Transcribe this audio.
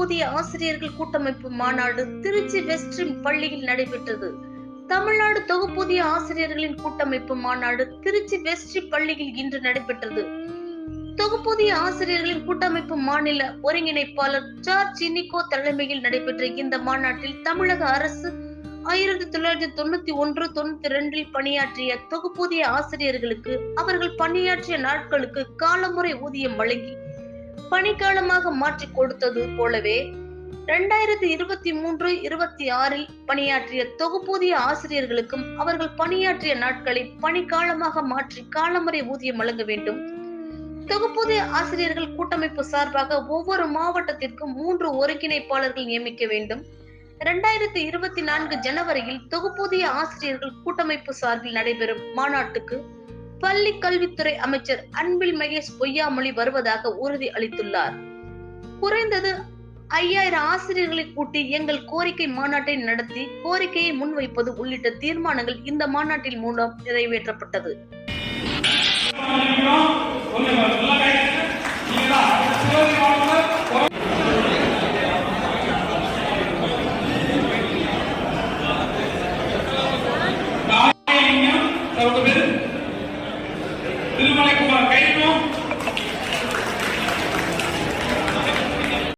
தொகுப்பூதிய ஆசிரியர்கள் கூட்டமைப்பு மாநாடு திருச்சி வெஸ்ட் பள்ளியில் நடைபெற்றது. தமிழ்நாடு தொகுப்பூதிய ஆசிரியர்களின் கூட்டமைப்பு மாநாடு திருச்சி வெஸ்ட் பள்ளியில் இன்று நடைபெற்றது. தொகுப்பூதிய ஆசிரியர்களின் கூட்டமைப்பு மாநில ஒருங்கிணைப்பாளர் ஜார்ஜ் இனிகோ தலைமையில் நடைபெற்ற இந்த மாநாட்டில் தமிழக அரசு 1991-92 பணியாற்றிய தொகுப்பூதிய ஆசிரியர்களுக்கு அவர்கள் பணியாற்றிய நாட்களுக்கு காலமுறை ஊதியம் வழங்கி பணிக்காலமாக மாற்றி கொடுத்தது போலவே 2023-26 பணியாற்றிய தொகுப்பூதிய ஆசிரியர்களுக்கும் அவர்கள் பணியாற்றிய நாட்களை பணிக்காலமாக மாற்றி காலமுறை ஊதியம் வழங்க வேண்டும். தொகுப்பூதிய ஆசிரியர்கள் கூட்டமைப்பு சார்பாக ஒவ்வொரு மாவட்டத்திற்கும் 3 ஒருங்கிணைப்பாளர்கள் நியமிக்க வேண்டும். 2024 ஜனவரியில் தொகுப்பூதிய ஆசிரியர்கள் கூட்டமைப்பு சார்பில் நடைபெறும் மாநாட்டுக்கு பள்ளி கல்வித்துறை அமைச்சர் அன்பில் மகேஷ் பொய்யாமொழி வருவதாக உறுதி அளித்துள்ளார். குறைந்தது 5000 ஆசிரியர்களை கூட்டி எங்கள் கோரிக்கை மாநாட்டை நடத்தி கோரிக்கையை முன்வைப்பது உள்ளிட்ட தீர்மானங்கள் இந்த மாநாட்டின் மூலம் நிறைவேற்றப்பட்டது.